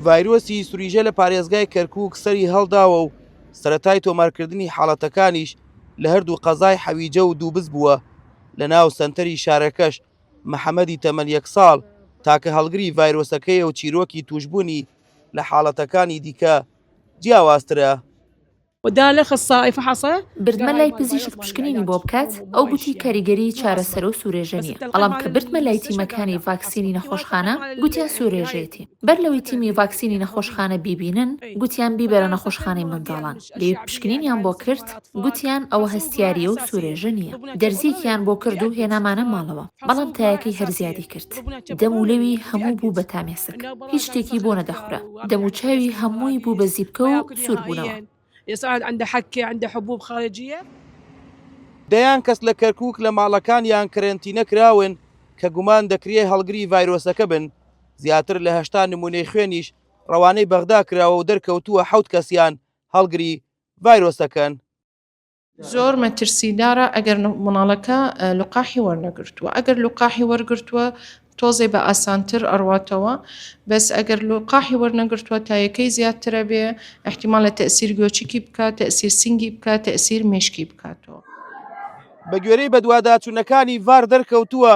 ڤایرۆسی سوریژە لە پارێزگای کەرکووک سەری هەڵداوە و سەرەتای تۆمارکردنی حاڵەتەکانیش لە هەردوو قەزای حەویجە و دووبز بووە لە ناو سەنتەری شارەکەش. محەممەدی تەمەن 1 ساڵ تاکە هەڵگری ڤایرۆسەکەی و چیرۆکی توشببوونی لە حاڵەتەکانی دیکە جیاوازترە. ودال اخصائي فحصه بردمە لای پزیشک پشکنینی بۆ بکات ئەو گوتی کاریگەری چارەسەر و سوورێژە نیە. بەڵام کە بردمە لای تیمەکانی ڤاکسینی نەخۆشخانە گوتیان سوورێژێتی. بەر لەوەی تیمی ڤاکسینی نەخۆشخانە بیبینن گوتیان بیبەرە نەخۆشخانەی منداڵان. لێ پشکنینیان بۆ کرد گوتیان ئەوە هەستیاریە و سوورێژە نییە. دەرزیەکیان بۆ کرد و هێنامانە ماڵەوە، بەڵام تایەکەی هەرزیادی کرد. دەم و لەوی هەموو بوو بە تامێسک، هیچ شتێکی بۆ نەدەخورە. دەم و چاوی هەمووی بوو بە زیبکە و سوور بوونەوە. يصعد عنده حكة عنده حبوب خارجية. دەیان کەس لە کەرکووک لە ماڵەکانیان کەرەنتینە کراون کە گومان دەکرێ هەڵگری ڤایرۆسەکە بن. زیاتر لە 80 نمونەی خوێنیش ڕەوانەی بەغدا کراوە و دەرکەوتووە 7 کەسیان هەڵگری ڤایرۆسەکەن. زۆر مەترسیدارە ئەگەر مناڵەکە لقاحی وەرنەگرتووە. ئەگەر لقاحی وەرگرتووە تۆزێ بە ئاسانتر ئەڕواتەوە، بەس ئەگەر لقاحی وەرنەگرتووە تایەکەی زیاترە بێ، احتیمال لە تەئسیر گۆچکی بکات، تەئسیر سنگی بکات، تەئسیر مێشکی بکاتەوە. بە گوێرەی بەدواداچوونەکانی ڤار دەرکەوتووە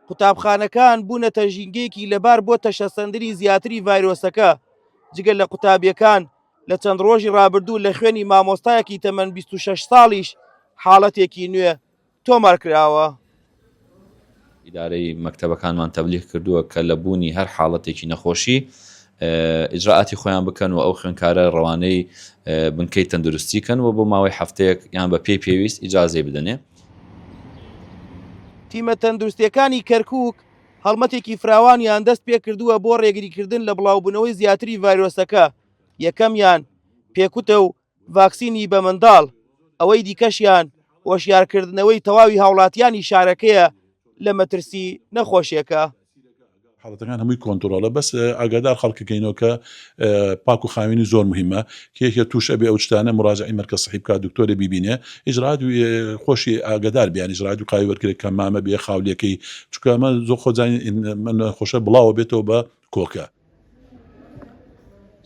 قوتابخانەکان بوونەتە ژینگەیەکی لەبار بۆ تەشەسەندنی زیاتری ڤایرۆسەکە. جگەل لە قوتابیەکان لە چەند ڕۆژی ڕابردوو لە خوێنی مامۆستایەکی تەمەن 26 ساڵیش حاڵەتێکی نوێ تۆمار کراوە. ئیدارەی مەکتەبەکانمان تەبلیغ کردووە کە لە بوونی هەر حاڵەتێکی نەخۆشی ئیجراعاتی خۆیان بکەن و ئەو خوێنکارە ڕەوانەی بنکەی تەندروستیکەن و بۆ ماوەی هەفتەیەک یان بە پێی پێویست ئیجازەی بدەنێ. تیمە تەندروستیەکانی کەرکووک هەڵمەتێکی فراوانیان دەست پێ کردووە بۆ ڕێگریکردن لە بڵاوبوونەوەی زیاتری ڤایرۆسەکە. یەکەمیان پێکوتە و ڤاکسینی بە منداڵ، ئەوەی دیکەشیان هۆشیارکردنەوەی تەواوی هاوڵاتیانی شارەکەیە لە مەترسی نەخۆشیەکە. حاڵەتەکان هەمووی کۆنتترۆلە، بەس ئاگادار خەڵکەکەینەوە کە پاک و خاوێنی زۆر مهمە، کێکە تووشە بێ ئەو شتانە مڕاجعی مەرکە صحی بکات، دکتۆرە بیبینێ، ئیجرات خۆشی ئاگادار بیان ئیجرات و قاوی وەرگرێت کە مامە بێ خاولەکەی، چونکە ئەمە زۆر خۆجان خۆشە بڵاوە بێتەوە بە کۆکە.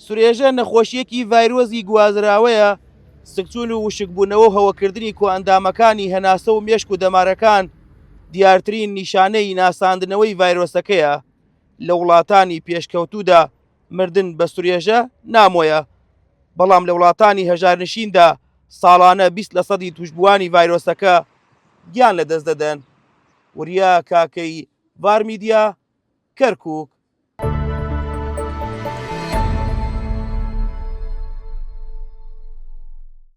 سورێژە نەخۆشیەکی ڤایرۆزی گوازراوەیە. سکچون و وشکبوونەوە هەوەکردنی کۆئەندامەکانی هەناسە و مێشک و دەمارەکان دیارترین نیشانەی ناساندنەوەی ڤایرۆسەکەیە. لە وڵاتانی پێشکەوتوودا مردن بە سورێژە نامۆیە، بەڵام لە وڵاتانی هەژارنشیندا ساڵانە 20% توشببووانی ڤایرۆسەکە گیان لەدەست دەدەن. وریا کاکەی ڤار میدیا، کەرکووک.